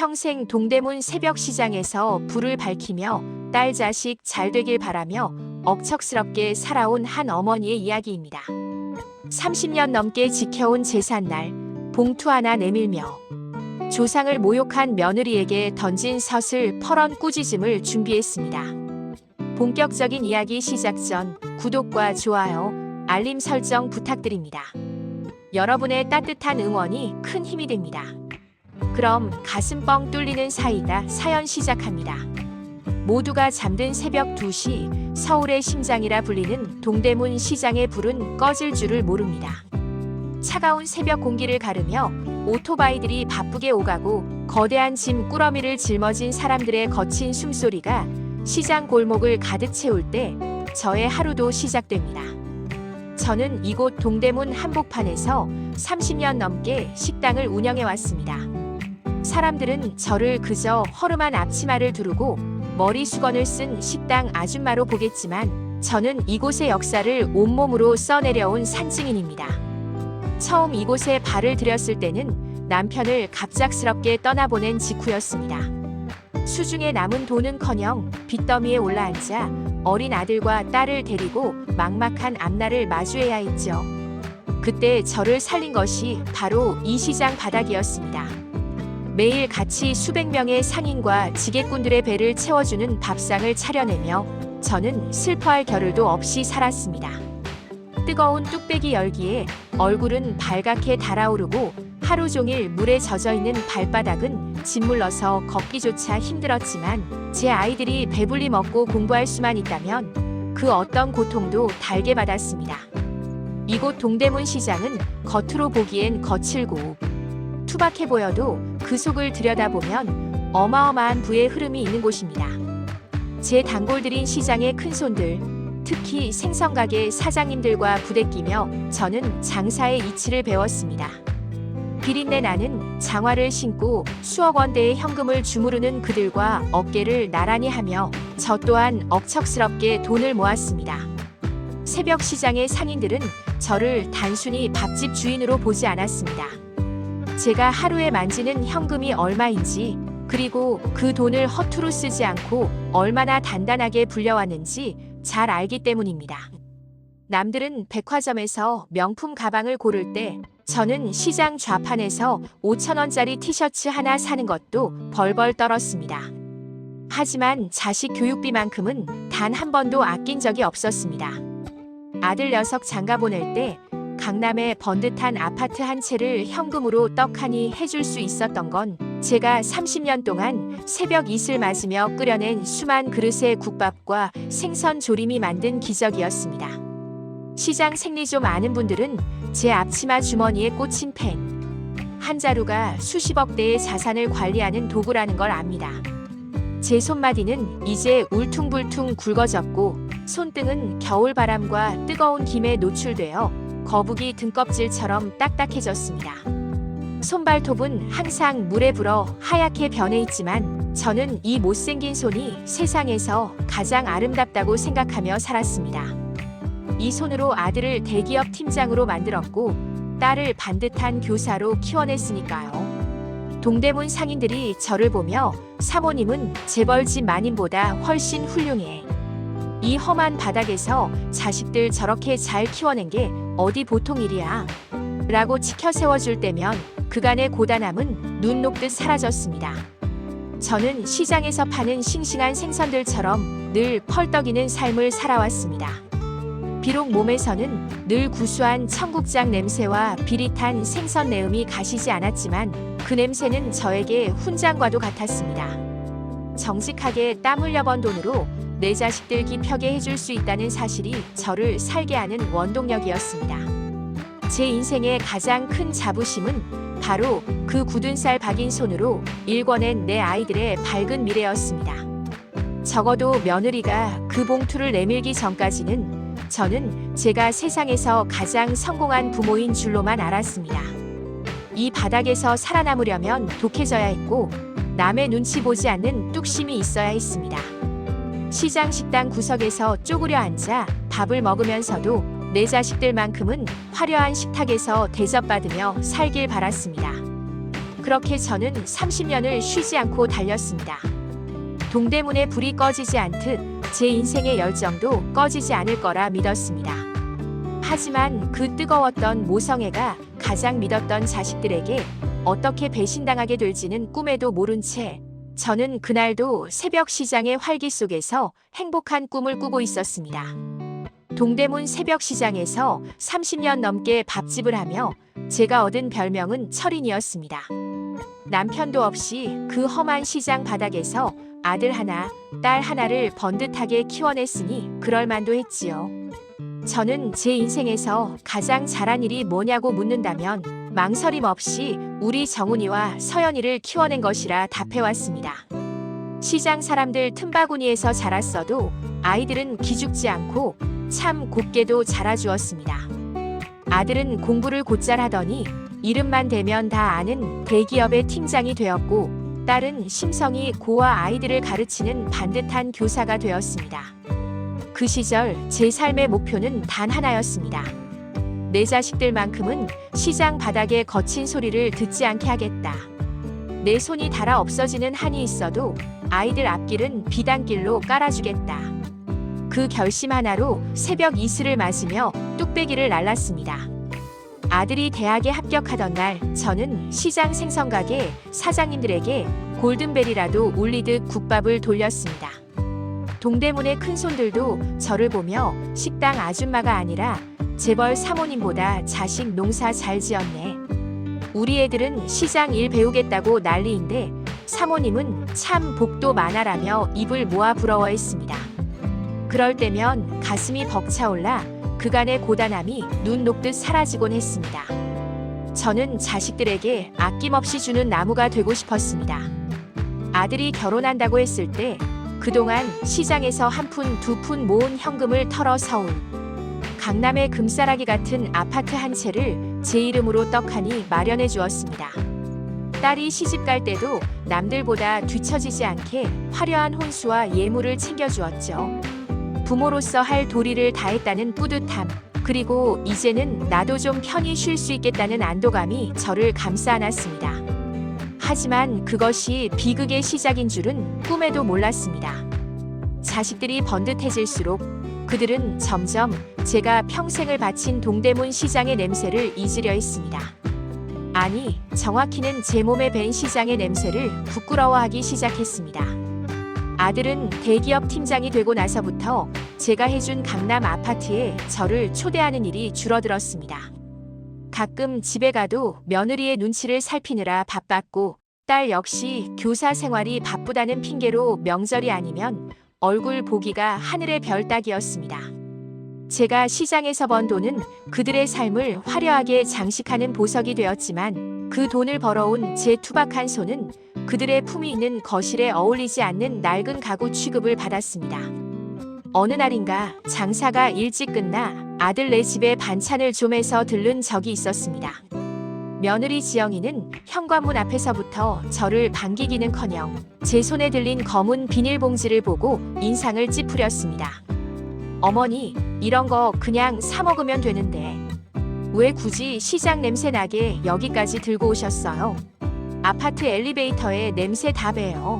평생 동대문 새벽시장에서 불을 밝히며 딸 자식 잘 되길 바라며 억척스럽게 살아온 한 어머니의 이야기입니다. 30년 넘게 지켜온 제삿날 봉투 하나 내밀며 조상을 모욕한 며느리에게 던진 서슬 퍼런 꾸짖음을 준비했습니다. 본격적인 이야기 시작 전 구독과 좋아요, 알림 설정 부탁드립니다. 여러분의 따뜻한 응원이 큰 힘이 됩니다. 그럼 가슴 뻥 뚫리는 사이다 사연 시작합니다. 모두가 잠든 새벽 2시 서울의 심장이라 불리는 동대문 시장의 불은 꺼질 줄을 모릅니다. 차가운 새벽 공기를 가르며 오토바이들이 바쁘게 오가고 거대한 짐 꾸러미를 짊어진 사람들의 거친 숨소리가 시장 골목을 가득 채울 때 저의 하루도 시작됩니다. 저는 이곳 동대문 한복판에서 30년 넘게 식당을 운영해 왔습니다. 사람들은 저를 그저 허름한 앞치마를 두르고 머리 수건을 쓴 식당 아줌마로 보겠지만 저는 이곳의 역사를 온몸으로 써내려온 산증인입니다. 처음 이곳에 발을 들였을 때는 남편을 갑작스럽게 떠나보낸 직후였습니다. 수중에 남은 돈은커녕 빚더미에 올라앉아 어린 아들과 딸을 데리고 막막한 앞날을 마주해야 했죠. 그때 저를 살린 것이 바로 이 시장 바닥이었습니다. 매일 같이 수백 명의 상인과 지게꾼들의 배를 채워주는 밥상을 차려내며 저는 슬퍼할 겨를도 없이 살았습니다. 뜨거운 뚝배기 열기에 얼굴은 발갛게 달아오르고 하루 종일 물에 젖어있는 발바닥은 짓물러서 걷기조차 힘들었지만 제 아이들이 배불리 먹고 공부할 수만 있다면 그 어떤 고통도 달게 받았습니다. 이곳 동대문 시장은 겉으로 보기엔 거칠고 투박해 보여도 그 속을 들여다보면 어마어마한 부의 흐름이 있는 곳입니다. 제 단골 들인 시장의 큰손들, 특히 생선가게 사장님들과 부대끼며 저는 장사의 이치를 배웠습니다. 비린내 나는 장화를 신고 수억 원대의 현금을 주무르는 그들과 어깨를 나란히 하며 저 또한 억척스럽게 돈을 모았습니다. 새벽 시장의 상인들은 저를 단순히 밥집 주인으로 보지 않았습니다. 제가 하루에 만지는 현금이 얼마인지, 그리고 그 돈을 허투루 쓰지 않고 얼마나 단단하게 불려왔는지 잘 알기 때문입니다. 남들은 백화점에서 명품 가방을 고를 때 저는 시장 좌판에서 5,000원짜리 티셔츠 하나 사는 것도 벌벌 떨었습니다. 하지만 자식 교육비만큼은 단 한 번도 아낀 적이 없었습니다. 아들 녀석 장가 보낼 때 강남의 번듯한 아파트 한 채를 현금으로 떡하니 해줄 수 있었던 건 제가 30년 동안 새벽 이슬 맞으며 끓여낸 수만 그릇의 국밥과 생선 조림이 만든 기적이었습니다. 시장 생리 좀 아는 분들은 제 앞치마 주머니에 꽂힌 펜 한 자루가 수십억 대의 자산을 관리하는 도구라는 걸 압니다. 제 손마디는 이제 울퉁불퉁 굵어졌고 손등은 겨울바람과 뜨거운 김에 노출되어 거북이 등껍질처럼 딱딱해졌습니다. 손발톱은 항상 물에 불어 하얗게 변해 있지만 저는 이 못생긴 손이 세상에서 가장 아름답다고 생각하며 살았습니다. 이 손으로 아들을 대기업 팀장으로 만들었고 딸을 반듯한 교사로 키워냈으니까요. 동대문 상인들이 저를 보며 사모님은 재벌집 마님보다 훨씬 훌륭해. 이 험한 바닥에서 자식들 저렇게 잘 키워낸 게 어디 보통 일이야 라고 치켜 세워줄 때면 그간의 고단함은 눈 녹듯 사라졌습니다. 저는 시장에서 파는 싱싱한 생선들처럼 늘 펄떡이는 삶을 살아왔습니다. 비록 몸에서는 늘 구수한 청국장 냄새와 비릿한 생선 내음이 가시지 않았지만 그 냄새는 저에게 훈장과도 같았습니다. 정직하게 땀 흘려 번 돈으로 내 자식들 기펴게 해줄 수 있다는 사실이 저를 살게 하는 원동력이었습니다. 제 인생의 가장 큰 자부심은 바로 그 굳은 살 박인 손으로 일궈낸 내 아이들의 밝은 미래였습니다. 적어도 며느리가 그 봉투를 내밀기 전까지는 저는 제가 세상에서 가장 성공한 부모인 줄로만 알았습니다. 이 바닥에서 살아남으려면 독해져야 했고 남의 눈치 보지 않는 뚝심이 있어야 했습니다. 시장 식당 구석에서 쪼그려 앉아 밥을 먹으면서도 내 자식들만큼은 화려한 식탁에서 대접받으며 살길 바랐습니다. 그렇게 저는 30년을 쉬지 않고 달렸습니다. 동대문의 불이 꺼지지 않듯 제 인생의 열정도 꺼지지 않을 거라 믿었습니다. 하지만 그 뜨거웠던 모성애가 가장 믿었던 자식들에게 어떻게 배신당하게 될지는 꿈에도 모른 채 저는 그날도 새벽 시장의 활기 속에서 행복한 꿈을 꾸고 있었습니다. 동대문 새벽 시장에서 30년 넘게 밥집을 하며 제가 얻은 별명은 철인이었습니다. 남편도 없이 그 험한 시장 바닥에서 아들 하나, 딸 하나를 번듯하게 키워냈으니 그럴만도 했지요. 저는 제 인생에서 가장 잘한 일이 뭐냐고 묻는다면 망설임 없이 우리 정훈이와 서연이를 키워낸 것이라 답해왔습니다. 시장 사람들 틈바구니에서 자랐어도 아이들은 기죽지 않고 참 곱게도 자라주었습니다. 아들은 공부를 곧잘 하더니 이름만 대면 다 아는 대기업의 팀장이 되었고 딸은 심성이 고와 아이들을 가르치는 반듯한 교사가 되었습니다. 그 시절 제 삶의 목표는 단 하나였습니다. 내 자식들만큼은 시장 바닥의 거친 소리를 듣지 않게 하겠다. 내 손이 닳아 없어지는 한이 있어도 아이들 앞길은 비단길로 깔아주겠다. 그 결심 하나로 새벽 이슬을 맞으며 뚝배기를 날랐습니다. 아들이 대학에 합격하던 날 저는 시장 생선가게 사장님들에게 골든벨이라도 울리듯 국밥을 돌렸습니다. 동대문의 큰손들도 저를 보며 식당 아줌마가 아니라 재벌 사모님보다 자식 농사 잘 지었네. 우리 애들은 시장 일 배우겠다고 난리인데 사모님은 참 복도 많아라며 입을 모아 부러워했습니다. 그럴 때면 가슴이 벅차올라 그간의 고단함이 눈 녹듯 사라지곤 했습니다. 저는 자식들에게 아낌없이 주는 나무가 되고 싶었습니다. 아들이 결혼한다고 했을 때 그동안 시장에서 한 푼, 두 푼 모은 현금을 털어 서울, 강남의 금싸라기 같은 아파트 한 채를 제 이름으로 떡하니 마련해 주었습니다. 딸이 시집 갈 때도 남들보다 뒤처지지 않게 화려한 혼수와 예물을 챙겨주었죠. 부모로서 할 도리를 다했다는 뿌듯함, 그리고 이제는 나도 좀 편히 쉴 수 있겠다는 안도감이 저를 감싸 안았습니다. 하지만 그것이 비극의 시작인 줄은 꿈에도 몰랐습니다. 자식들이 번듯해질수록 그들은 점점 제가 평생을 바친 동대문 시장의 냄새를 잊으려 했습니다. 아니, 정확히는 제 몸에 밴 시장의 냄새를 부끄러워하기 시작했습니다. 아들은 대기업 팀장이 되고 나서부터 제가 해준 강남 아파트에 저를 초대하는 일이 줄어들었습니다. 가끔 집에 가도 며느리의 눈치를 살피느라 바빴고 딸 역시 교사 생활이 바쁘다는 핑계로 명절이 아니면 얼굴 보기가 하늘의 별 따기였습니다. 제가 시장에서 번 돈은 그들의 삶을 화려하게 장식하는 보석이 되었지만 그 돈을 벌어온 제 투박한 손은 그들의 품위 있는 거실에 어울리지 않는 낡은 가구 취급을 받았습니다. 어느 날인가 장사가 일찍 끝나 아들네 집에 반찬을 좀 해서 들른 적이 있었습니다. 며느리 지영이는 현관문 앞에서부터 저를 반기기는커녕 제 손에 들린 검은 비닐봉지를 보고 인상을 찌푸렸습니다. 어머니, 이런 거 그냥 사 먹으면 되는데 왜 굳이 시장 냄새 나게 여기까지 들고 오셨어요? 아파트 엘리베이터에 냄새 다 배요.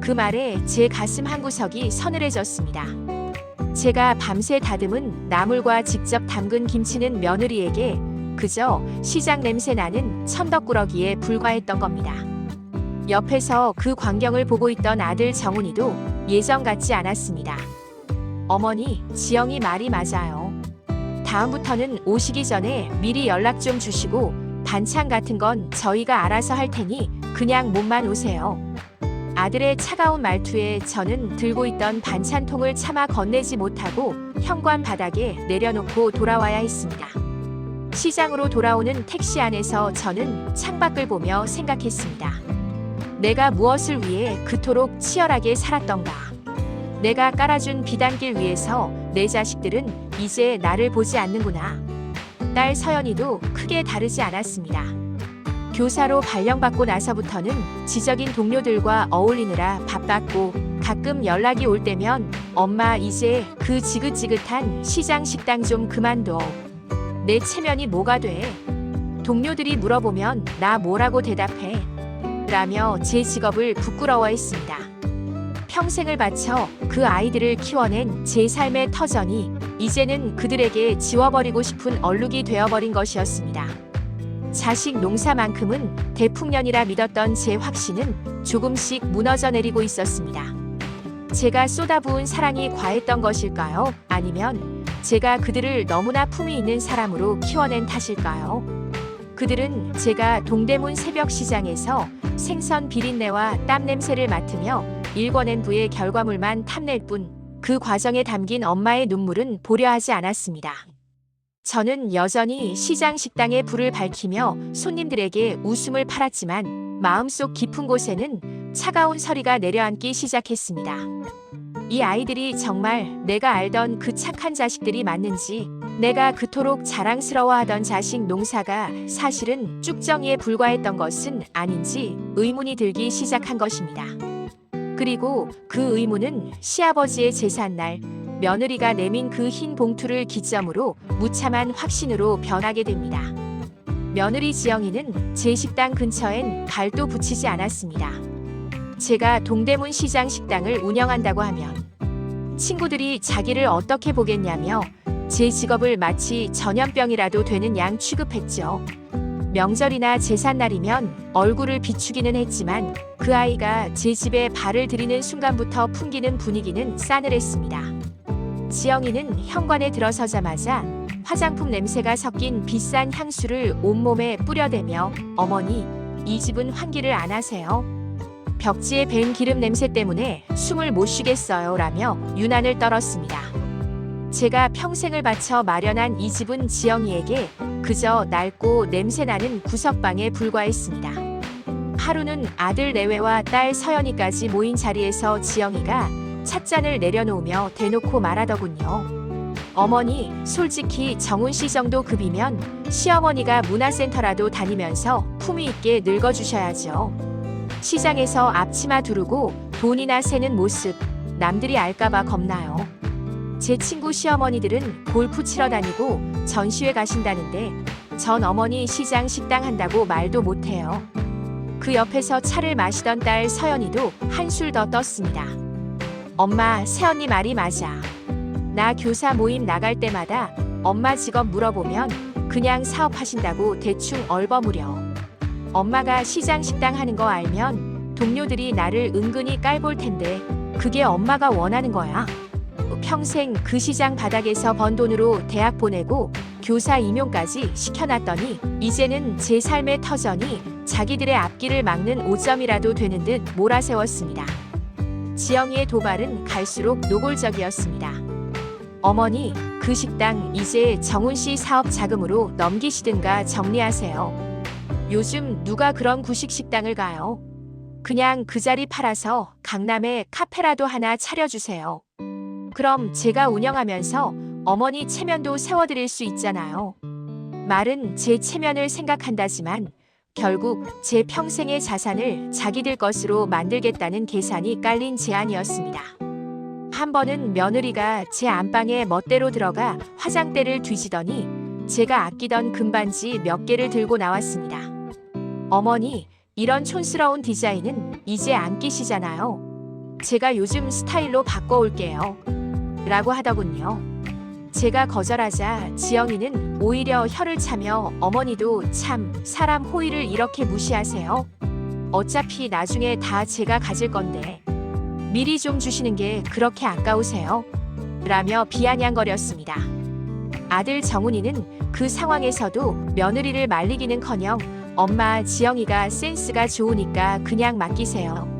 그 말에 제 가슴 한구석이 서늘해졌습니다. 제가 밤새 다듬은 나물과 직접 담근 김치는 며느리에게 그저 시장 냄새 나는 천덕꾸러기에 불과했던 겁니다. 옆에서 그 광경을 보고 있던 아들 정훈이도 예전 같지 않았습니다. 어머니, 지영이 말이 맞아요. 다음부터는 오시기 전에 미리 연락 좀 주시고 반찬 같은 건 저희가 알아서 할 테니 그냥 몸만 오세요. 아들의 차가운 말투에 저는 들고 있던 반찬통을 차마 건네지 못하고 현관 바닥에 내려놓고 돌아와야 했습니다. 시장으로 돌아오는 택시 안에서 저는 창밖을 보며 생각했습니다. 내가 무엇을 위해 그토록 치열하게 살았던가. 내가 깔아준 비단길 위에서 내 자식들은 이제 나를 보지 않는구나. 딸 서연이도 크게 다르지 않았습니다. 교사로 발령받고 나서부터는 지적인 동료들과 어울리느라 바빴고 가끔 연락이 올 때면 엄마 이제 그 지긋지긋한 시장 식당 좀 그만둬. 내 체면이 뭐가 돼? 동료들이 물어보면 나 뭐라고 대답해? 라며 제 직업을 부끄러워했습니다. 평생을 바쳐 그 아이들을 키워낸 제 삶의 터전이 이제는 그들에게 지워버리고 싶은 얼룩이 되어버린 것이었습니다. 자식 농사만큼은 대풍년이라 믿었던 제 확신은 조금씩 무너져 내리고 있었습니다. 제가 쏟아부은 사랑이 과했던 것일까요? 아니면 제가 그들을 너무나 품위 있는 사람으로 키워낸 탓일까요? 그들은 제가 동대문 새벽 시장에서 생선 비린내와 땀 냄새를 맡으며 일궈낸 부의 결과물만 탐낼 뿐 그 과정에 담긴 엄마의 눈물은 보려 하지 않았습니다. 저는 여전히 시장 식당에 불을 밝히며 손님들에게 웃음을 팔았지만 마음속 깊은 곳에는 차가운 서리가 내려앉기 시작했습니다. 이 아이들이 정말 내가 알던 그 착한 자식들이 맞는지, 내가 그토록 자랑스러워하던 자식 농사가 사실은 쭉정이에 불과했던 것은 아닌지 의문이 들기 시작한 것입니다. 그리고 그 의문은 시아버지의 제삿날 며느리가 내민 그 흰 봉투를 기점으로 무참한 확신으로 변하게 됩니다. 며느리 지영이는 제 식당 근처엔 발도 붙이지 않았습니다. 제가 동대문 시장 식당을 운영한다고 하면 친구들이 자기를 어떻게 보겠냐며 제 직업을 마치 전염병이라도 되는 양 취급했죠. 명절이나 제삿날이면 얼굴을 비추기는 했지만 그 아이가 제 집에 발을 들이는 순간부터 풍기는 분위기는 싸늘했습니다. 지영이는 현관에 들어서자마자 화장품 냄새가 섞인 비싼 향수를 온몸에 뿌려대며 어머니, 이 집은 환기를 안 하세요? 벽지에 밴 기름 냄새 때문에 숨을 못 쉬겠어요 라며 유난을 떨었습니다. 제가 평생을 바쳐 마련한 이 집은 지영이에게 그저 낡고 냄새나는 구석방에 불과했습니다. 하루는 아들 내외와 딸 서연이까지 모인 자리에서 지영이가 찻잔을 내려놓으며 대놓고 말하더군요. 어머니, 솔직히 정훈 씨 정도 급이면 시어머니가 문화센터라도 다니면서 품위 있게 늙어주셔야죠. 시장에서 앞치마 두르고 돈이나 세는 모습 남들이 알까봐 겁나요. 제 친구 시어머니들은 골프 치러 다니고 전시회 가신다는데 전 어머니 시장 식당 한다고 말도 못해요. 그 옆에서 차를 마시던 딸 서연이도 한술 더 떴습니다. 엄마, 새언니 말이 맞아. 나 교사 모임 나갈 때마다 엄마 직업 물어보면 그냥 사업하신다고 대충 얼버무려. 엄마가 시장 식당 하는 거 알면 동료들이 나를 은근히 깔볼 텐데 그게 엄마가 원하는 거야? 평생 그 시장 바닥에서 번 돈으로 대학 보내고 교사 임용까지 시켜놨더니 이제는 제 삶의 터전이 자기들의 앞길을 막는 오점이라도 되는 듯 몰아세웠습니다. 지영이의 도발은 갈수록 노골적이었습니다. 어머니, 그 식당 이제 정훈 씨 사업 자금으로 넘기시든가 정리하세요. 요즘 누가 그런 구식 식당을 가요? 그냥 그 자리 팔아서 강남에 카페라도 하나 차려주세요. 그럼 제가 운영하면서 어머니 체면도 세워드릴 수 있잖아요. 말은 제 체면을 생각한다지만 결국 제 평생의 자산을 자기들 것으로 만들겠다는 계산이 깔린 제안이었습니다. 한 번은 며느리가 제 안방에 멋대로 들어가 화장대를 뒤지더니 제가 아끼던 금반지 몇 개를 들고 나왔습니다. 어머니, 이런 촌스러운 디자인은 이제 안 끼시잖아요. 제가 요즘 스타일로 바꿔올게요. 라고 하더군요. 제가 거절하자 지영이는 오히려 혀를 차며 어머니도 참 사람 호의를 이렇게 무시하세요. 어차피 나중에 다 제가 가질 건데 미리 좀 주시는 게 그렇게 아까우세요? 라며 비아냥거렸습니다. 아들 정훈이는 그 상황에서도 며느리를 말리기는커녕 엄마 지영이가 센스가 좋으니까 그냥 맡기세요.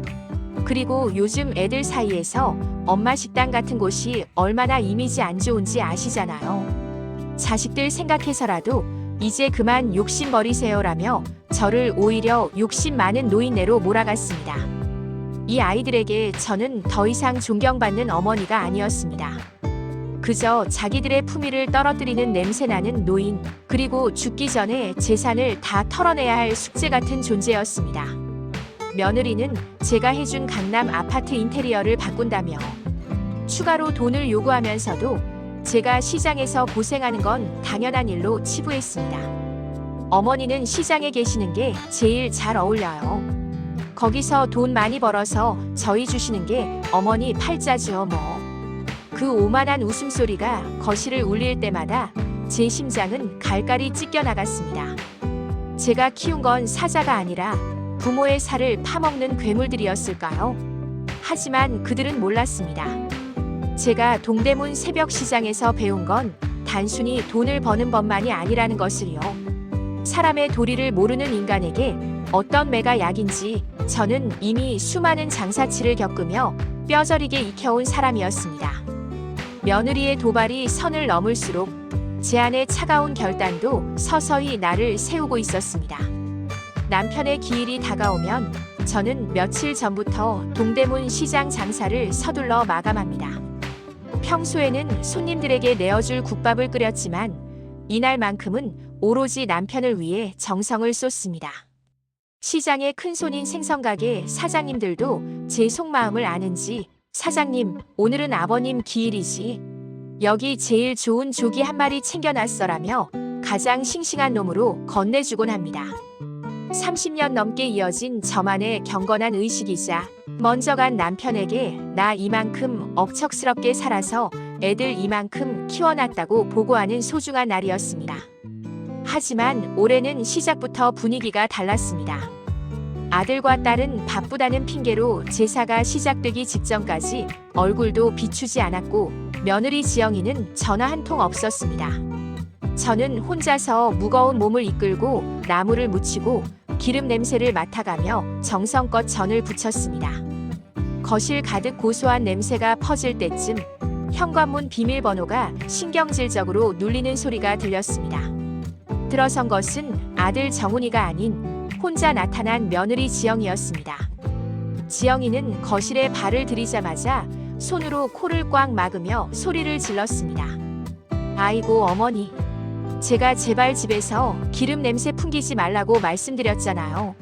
그리고 요즘 애들 사이에서 엄마 식당 같은 곳이 얼마나 이미지 안 좋은지 아시잖아요. 자식들 생각해서라도 이제 그만 욕심 버리세요라며 저를 오히려 욕심 많은 노인네로 몰아갔습니다. 이 아이들에게 저는 더 이상 존경받는 어머니가 아니었습니다. 그저 자기들의 품위를 떨어뜨리는 냄새나는 노인, 그리고 죽기 전에 재산을 다 털어내야 할 숙제 같은 존재였습니다. 며느리는 제가 해준 강남 아파트 인테리어를 바꾼다며 추가로 돈을 요구하면서도 제가 시장에서 고생하는 건 당연한 일로 치부했습니다. 어머니는 시장에 계시는 게 제일 잘 어울려요. 거기서 돈 많이 벌어서 저희 주시는 게 어머니 팔자죠 뭐. 그 오만한 웃음소리가 거실을 울릴 때마다 제 심장은 갈갈이 찢겨 나갔습니다. 제가 키운 건 사자가 아니라 부모의 살을 파먹는 괴물들이었을까요? 하지만 그들은 몰랐습니다. 제가 동대문 새벽시장에서 배운 건 단순히 돈을 버는 법만이 아니라는 것을요. 사람의 도리를 모르는 인간에게 어떤 매가 약인지 저는 이미 수많은 장사치를 겪으며 뼈저리게 익혀온 사람이었습니다. 며느리의 도발이 선을 넘을수록 제 안의 차가운 결단도 서서히 나를 세우고 있었습니다. 남편의 기일이 다가오면 저는 며칠 전부터 동대문 시장 장사를 서둘러 마감합니다. 평소에는 손님들에게 내어줄 국밥을 끓였지만 이날만큼은 오로지 남편을 위해 정성을 쏟습니다. 시장의 큰손인 생선가게 사장님들도 제 속마음을 아는지 사장님, 오늘은 아버님 기일이지. 여기 제일 좋은 조기 한 마리 챙겨놨어라며 가장 싱싱한 놈으로 건네주곤 합니다. 30년 넘게 이어진 저만의 경건한 의식이자 먼저 간 남편에게 나 이만큼 억척스럽게 살아서 애들 이만큼 키워놨다고 보고하는 소중한 날이었습니다. 하지만 올해는 시작부터 분위기가 달랐습니다. 아들과 딸은 바쁘다는 핑계로 제사가 시작되기 직전까지 얼굴도 비추지 않았고 며느리 지영이는 전화 한 통 없었습니다. 저는 혼자서 무거운 몸을 이끌고 나무를 묻히고 기름 냄새를 맡아가며 정성껏 전을 부쳤습니다. 거실 가득 고소한 냄새가 퍼질 때쯤 현관문 비밀번호가 신경질적으로 눌리는 소리가 들렸습니다. 들어선 것은 아들 정훈이가 아닌 혼자 나타난 며느리 지영이었습니다. 지영이는 거실에 발을 들이자마자 손으로 코를 꽉 막으며 소리를 질렀습니다. 아이고 어머니, 제가 제발 집에서 기름 냄새 풍기지 말라고 말씀드렸잖아요.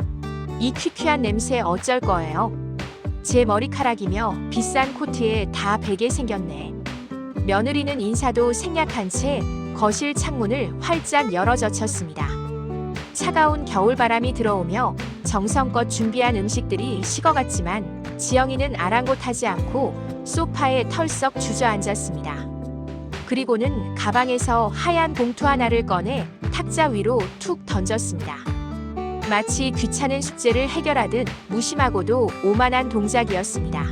이 퀴퀴한 냄새 어쩔 거예요? 제 머리카락이며 비싼 코트에 다 배게 생겼네. 며느리는 인사도 생략한 채 거실 창문을 활짝 열어 젖혔습니다. 차가운 겨울바람이 들어오며 정성껏 준비한 음식들이 식어갔지만 지영이는 아랑곳하지 않고 소파에 털썩 주저앉았습니다. 그리고는 가방에서 하얀 봉투 하나를 꺼내 탁자 위로 툭 던졌습니다. 마치 귀찮은 숙제를 해결하듯 무심하고도 오만한 동작이었습니다.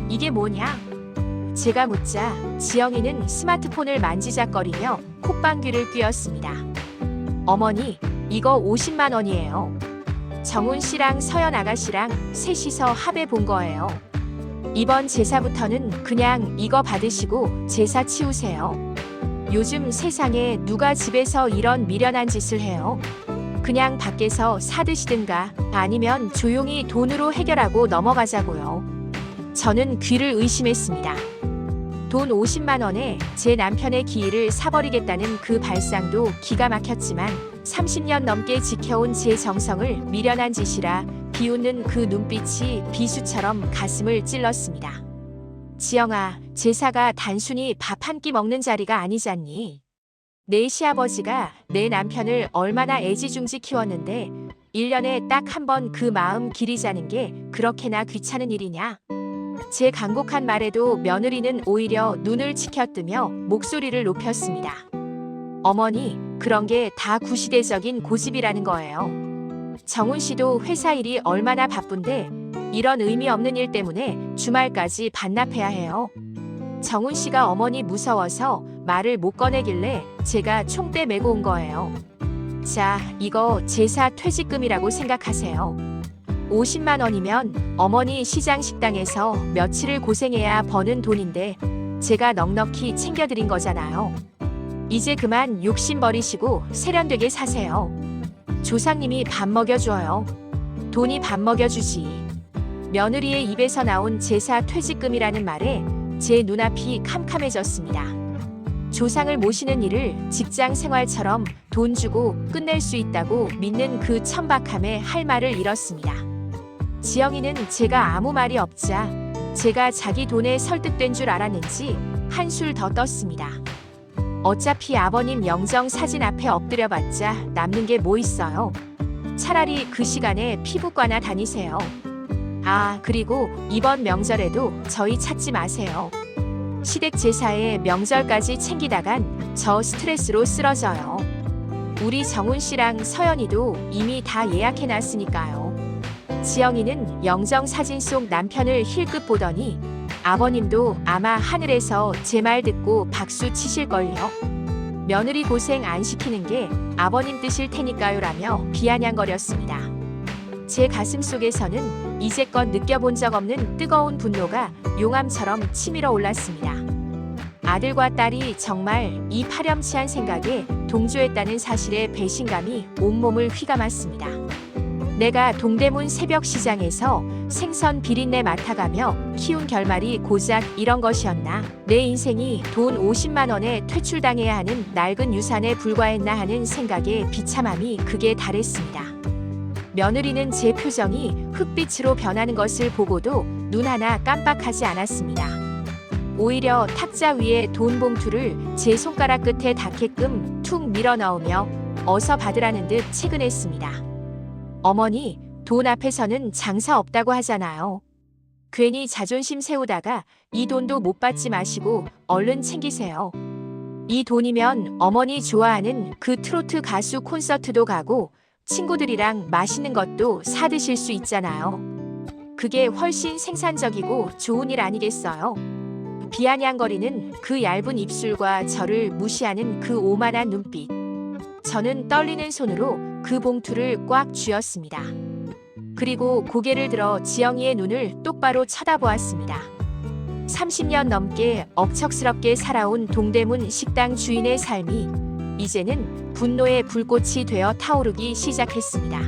이게 뭐냐? 제가 묻자 지영이는 스마트폰을 만지작거리며 콧방귀를 뀌었습니다. 어머니, 이거 50만 원이에요. 정훈 씨랑 서연 아가씨랑 셋이서 합해 본 거예요. 이번 제사부터는 그냥 이거 받으시고 제사 치우세요. 요즘 세상에 누가 집에서 이런 미련한 짓을 해요? 그냥 밖에서 사드시든가 아니면 조용히 돈으로 해결하고 넘어가자고요. 저는 귀를 의심했습니다. 돈 50만 원에 제 남편의 기일을 사버리겠다는 그 발상도 기가 막혔지만 30년 넘게 지켜온 제 정성을 미련한 짓이라 비웃는 그 눈빛이 비수처럼 가슴을 찔렀습니다. 지영아, 제사가 단순히 밥 한 끼 먹는 자리가 아니잖니. 내 시아버지가 내 남편을 얼마나 애지중지 키웠는데 1년에 딱 한 번 그 마음 기리자는 게 그렇게나 귀찮은 일이냐? 제 간곡한 말에도 며느리는 오히려 눈을 치켜뜨며 목소리를 높였습니다. 어머니, 그런 게 다 구시대적인 고집이라는 거예요. 정훈 씨도 회사 일이 얼마나 바쁜데 이런 의미 없는 일 때문에 주말까지 반납해야 해요. 정훈 씨가 어머니 무서워서 말을 못 꺼내길래 제가 총대 메고 온 거예요. 자, 이거 제사 퇴직금이라고 생각하세요. 50만 원이면 어머니 시장 식당에서 며칠을 고생해야 버는 돈인데 제가 넉넉히 챙겨드린 거잖아요. 이제 그만 욕심 버리시고 세련되게 사세요. 조상님이 밥 먹여줘요. 돈이 밥 먹여주지. 며느리의 입에서 나온 제사 퇴직금이라는 말에 제 눈앞이 캄캄해졌습니다. 조상을 모시는 일을 직장 생활처럼 돈 주고 끝낼 수 있다고 믿는 그 천박함에 할 말을 잃었습니다. 지영이는 제가 아무 말이 없자 제가 자기 돈에 설득된 줄 알았는지 한술 더 떴습니다. 어차피 아버님 영정 사진 앞에 엎드려봤자 남는 게 뭐 있어요. 차라리 그 시간에 피부과나 다니세요. 아, 그리고 이번 명절에도 저희 찾지 마세요. 시댁 제사에 명절까지 챙기다간 저 스트레스로 쓰러져요. 우리 정훈 씨랑 서연이도 이미 다 예약해놨으니까요. 지영이는 영정 사진 속 남편을 힐끗 보더니 아버님도 아마 하늘에서 제 말 듣고 박수 치실걸요. 며느리 고생 안 시키는 게 아버님 뜻일 테니까요라며 비아냥거렸습니다. 제 가슴 속에서는 이제껏 느껴본 적 없는 뜨거운 분노가 용암처럼 치밀어 올랐습니다. 아들과 딸이 정말 이 파렴치한 생각에 동조했다는 사실에 배신감이 온몸을 휘감았습니다. 내가 동대문 새벽 시장에서 생선 비린내 맡아가며 키운 결말이 고작 이런 것이었나? 내 인생이 돈 50만 원에 퇴출당해야 하는 낡은 유산에 불과했나 하는 생각에 비참함이 극에 달했습니다. 며느리는 제 표정이 흑빛으로 변하는 것을 보고도 눈 하나 깜빡하지 않았습니다. 오히려 탁자 위에 돈 봉투를 제 손가락 끝에 닿게끔 툭 밀어 넣으며 어서 받으라는 듯 채근했습니다. 어머니, 돈 앞에서는 장사 없다고 하잖아요. 괜히 자존심 세우다가 이 돈도 못 받지 마시고 얼른 챙기세요. 이 돈이면 어머니 좋아하는 그 트로트 가수 콘서트도 가고 친구들이랑 맛있는 것도 사 드실 수 있잖아요. 그게 훨씬 생산적이고 좋은 일 아니겠어요? 비아냥거리는 그 얇은 입술과 저를 무시하는 그 오만한 눈빛. 저는 떨리는 손으로 그 봉투를 꽉 쥐었습니다. 그리고 고개를 들어 지영이의 눈을 똑바로 쳐다보았습니다. 30년 넘게 억척스럽게 살아온 동대문 식당 주인의 삶이 이제는 분노의 불꽃이 되어 타오르기 시작했습니다.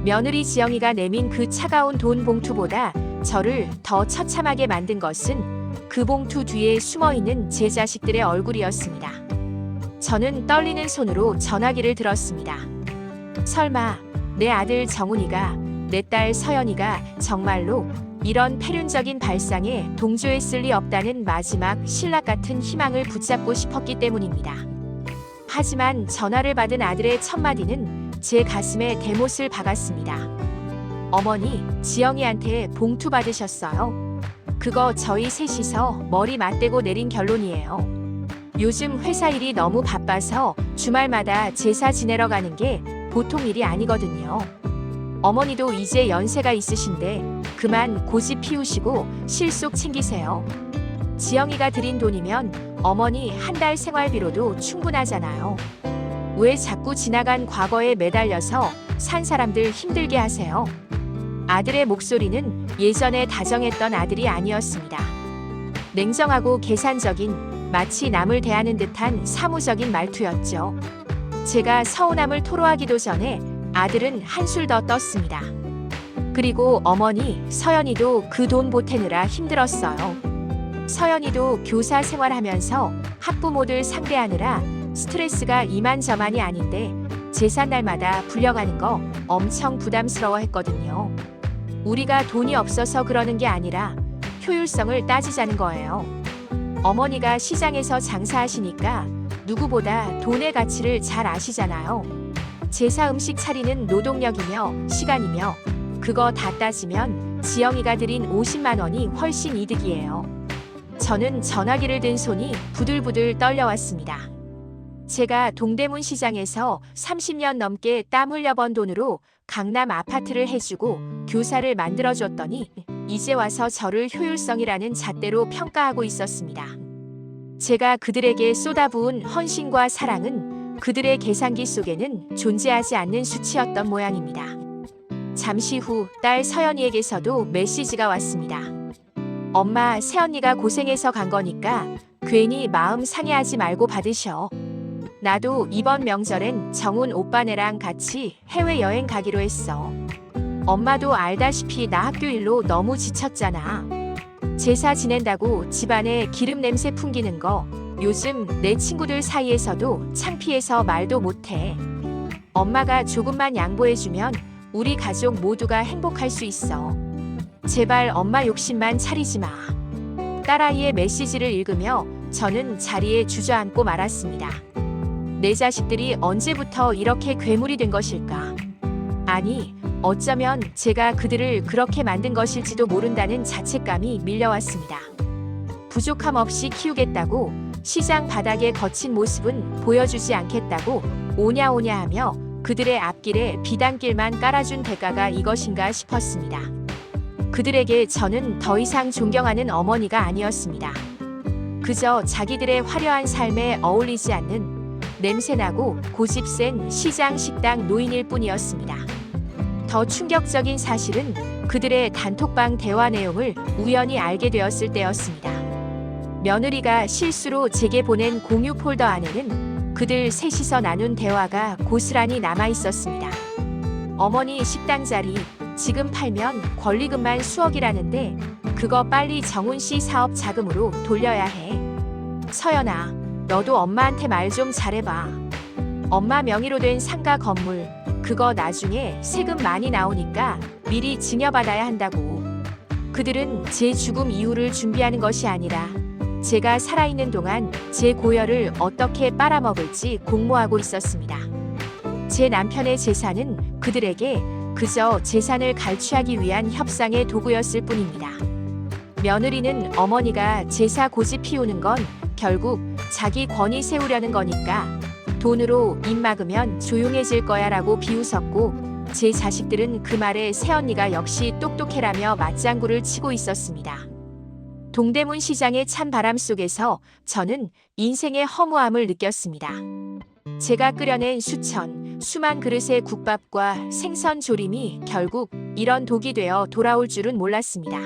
며느리 지영이가 내민 그 차가운 돈 봉투보다 저를 더 처참하게 만든 것은 그 봉투 뒤에 숨어있는 제 자식들의 얼굴이었습니다. 저는 떨리는 손으로 전화기를 들었습니다. 설마 내 아들 정훈이가, 내 딸 서연이가 정말로 이런 패륜적인 발상에 동조했을 리 없다는 마지막 신락 같은 희망을 붙잡고 싶었기 때문입니다. 하지만 전화를 받은 아들의 첫마디는 제 가슴에 대못을 박았습니다. 어머니, 지영이한테 봉투 받으셨어요? 그거 저희 셋이서 머리 맞대고 내린 결론이에요. 요즘 회사 일이 너무 바빠서 주말마다 제사 지내러 가는 게 보통 일이 아니거든요. 어머니도 이제 연세가 있으신데 그만 고집 피우시고 실속 챙기세요. 지영이가 드린 돈이면 어머니 한 달 생활비로도 충분하잖아요. 왜 자꾸 지나간 과거에 매달려서 산 사람들 힘들게 하세요? 아들의 목소리는 예전에 다정했던 아들이 아니었습니다. 냉정하고 계산적인, 마치 남을 대하는 듯한 사무적인 말투였죠. 제가 서운함을 토로하기도 전에 아들은 한술 더 떴습니다. 그리고 어머니, 서연이도 그 돈 보태느라 힘들었어요. 서연이도 교사 생활하면서 학부모들 상대하느라 스트레스가 이만저만이 아닌데 제삿날마다 불려가는 거 엄청 부담스러워했거든요. 우리가 돈이 없어서 그러는 게 아니라 효율성을 따지자는 거예요. 어머니가 시장에서 장사하시니까 누구보다 돈의 가치를 잘 아시잖아요. 제사 음식 차리는 노동력이며 시간이며 그거 다 따지면 지영이가 드린 50만 원이 훨씬 이득이에요. 저는 전화기를 든 손이 부들부들 떨려왔습니다. 제가 동대문 시장에서 30년 넘게 땀 흘려 번 돈으로 강남 아파트를 해주고 교사를 만들어줬더니 이제 와서 저를 효율성이라는 잣대로 평가하고 있었습니다. 제가 그들에게 쏟아부은 헌신과 사랑은 그들의 계산기 속에는 존재하지 않는 수치였던 모양입니다. 잠시 후 딸 서연이에게서도 메시지가 왔습니다. 엄마, 새언니가 고생해서 간 거니까 괜히 마음 상해하지 말고 받으셔. 나도 이번 명절엔 정훈 오빠네랑 같이 해외여행 가기로 했어. 엄마도 알다시피 나 학교 일로 너무 지쳤잖아. 제사 지낸다고 집안에 기름 냄새 풍기는 거 요즘 내 친구들 사이에서도 창피해서 말도 못해. 엄마가 조금만 양보해주면 우리 가족 모두가 행복할 수 있어. 제발 엄마 욕심만 차리지 마. 딸아이의 메시지를 읽으며 저는 자리에 주저앉고 말았습니다. 내 자식들이 언제부터 이렇게 괴물이 된 것일까? 아니, 어쩌면 제가 그들을 그렇게 만든 것일지도 모른다는 자책감이 밀려왔습니다. 부족함 없이 키우겠다고, 시장 바닥의 거친 모습은 보여주지 않겠다고 오냐오냐 하며 그들의 앞길에 비단길만 깔아준 대가가 이것인가 싶었습니다. 그들에게 저는 더 이상 존경하는 어머니가 아니었습니다. 그저 자기들의 화려한 삶에 어울리지 않는 냄새나고 고집센 시장 식당 노인일 뿐이었습니다. 더 충격적인 사실은 그들의 단톡방 대화 내용을 우연히 알게 되었을 때였습니다. 며느리가 실수로 제게 보낸 공유 폴더 안에는 그들 셋이서 나눈 대화가 고스란히 남아 있었습니다. 어머니 식당 자리 지금 팔면 권리금만 수억이라는데 그거 빨리 정훈 씨 사업 자금으로 돌려야 해. 서연아, 너도 엄마한테 말 좀 잘해봐. 엄마 명의로 된 상가 건물 그거 나중에 세금 많이 나오니까 미리 증여받아야 한다고. 그들은 제 죽음 이후를 준비하는 것이 아니라 제가 살아있는 동안 제 고열을 어떻게 빨아먹을지 공모하고 있었습니다. 제 남편의 재산은 그들에게 그저 재산을 갈취하기 위한 협상의 도구였을 뿐입니다. 며느리는 어머니가 제사 고집 피우는 건 결국 자기 권위 세우려는 거니까 돈으로 입 막으면 조용해질 거야 라고 비웃었고, 제 자식들은 그 말에 새언니가 역시 똑똑해라며 맞장구를 치고 있었습니다. 동대문 시장의 찬 바람 속에서 저는 인생의 허무함을 느꼈습니다. 제가 끓여낸 수만 그릇의 국밥과 생선 조림이 결국 이런 독이 되어 돌아올 줄은 몰랐습니다.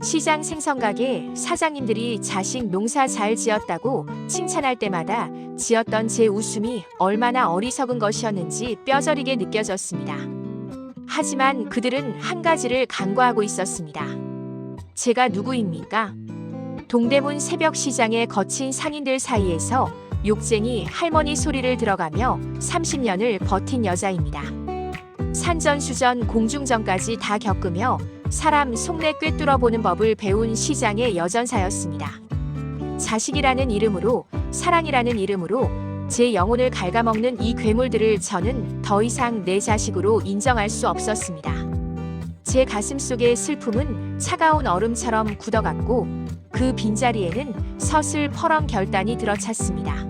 시장 생선가게 사장님들이 자식 농사 잘 지었다고 칭찬할 때마다 지었던 제 웃음이 얼마나 어리석은 것이었는지 뼈저리게 느껴졌습니다. 하지만 그들은 한 가지를 간과하고 있었습니다. 제가 누구입니까? 동대문 새벽 시장의 거친 상인들 사이에서 욕쟁이 할머니 소리를 들어가며 30년을 버틴 여자입니다. 산전수전 공중전까지 다 겪으며 사람 속내 꿰뚫어 보는 법을 배운 시장의 여전사였습니다. 자식이라는 이름으로, 사랑이라는 이름으로 제 영혼을 갉아먹는 이 괴물들을 저는 더 이상 내 자식으로 인정할 수 없었습니다. 제 가슴 속의 슬픔은 차가운 얼음처럼 굳어갔고 그 빈자리에는 서슬 퍼런 결단이 들어찼습니다.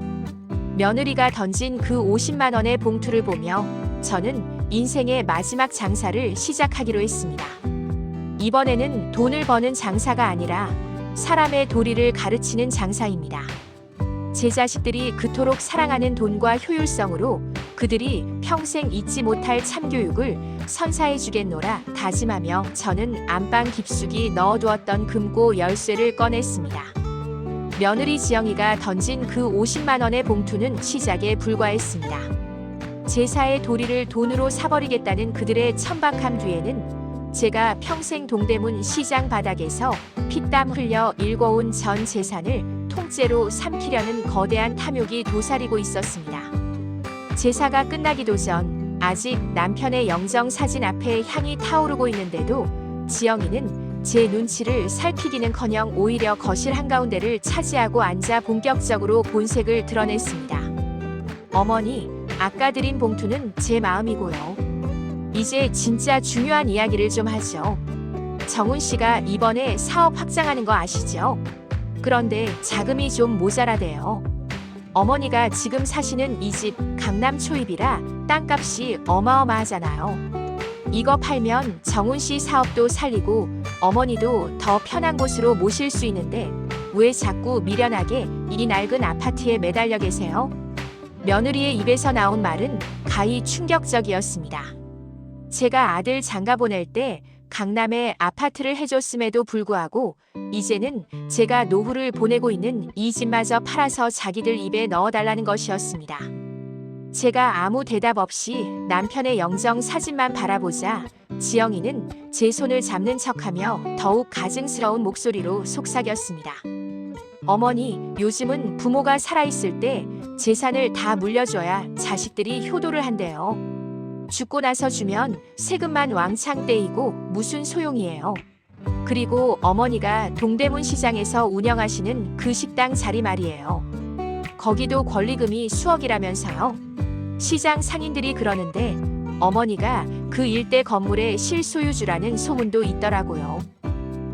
며느리가 던진 그 50만 원의 봉투를 보며 저는 인생의 마지막 장사를 시작하기로 했습니다. 이번에는 돈을 버는 장사가 아니라 사람의 도리를 가르치는 장사입니다. 제 자식들이 그토록 사랑하는 돈과 효율성으로 그들이 평생 잊지 못할 참교육을 선사해주겠노라 다짐하며 저는 안방 깊숙이 넣어두었던 금고 열쇠를 꺼냈습니다. 며느리 지영이가 던진 그 50만 원의 봉투는 시작에 불과했습니다. 제사의 도리를 돈으로 사버리겠다는 그들의 천박함 뒤에는 제가 평생 동대문 시장 바닥에서 피땀 흘려 일궈온 전 재산을 통째로 삼키려는 거대한 탐욕이 도사리고 있었습니다. 제사가 끝나기도 전 아직 남편의 영정 사진 앞에 향이 타오르고 있는데도 지영이는 제 눈치를 살피기는커녕 오히려 거실 한가운데를 차지하고 앉아 본격적으로 본색을 드러냈습니다. 어머니, 아까 드린 봉투는 제 마음이고요. 이제 진짜 중요한 이야기를 좀 하죠. 정훈 씨가 이번에 사업 확장하는 거 아시죠? 그런데 자금이 좀 모자라대요. 어머니가 지금 사시는 이 집 강남 초입이라 땅값이 어마어마하잖아요. 이거 팔면 정훈 씨 사업도 살리고 어머니도 더 편한 곳으로 모실 수 있는데 왜 자꾸 미련하게 이 낡은 아파트에 매달려 계세요? 며느리의 입에서 나온 말은 가히 충격적이었습니다. 제가 아들 장가 보낼 때 강남에 아파트를 해줬음에도 불구하고 이제는 제가 노후를 보내고 있는 이 집마저 팔아서 자기들 입에 넣어달라는 것이었습니다. 제가 아무 대답 없이 남편의 영정 사진만 바라보자 지영이는 제 손을 잡는 척하며 더욱 가증스러운 목소리로 속삭였습니다. 어머니, 요즘은 부모가 살아있을 때 재산을 다 물려줘야 자식들이 효도를 한대요. 죽고 나서 주면 세금만 왕창 떼이고 무슨 소용이에요. 그리고 어머니가 동대문 시장에서 운영하시는 그 식당 자리 말이에요. 거기도 권리금이 수억이라면서요. 시장 상인들이 그러는데 어머니가 그 일대 건물의 실소유주라는 소문도 있더라고요.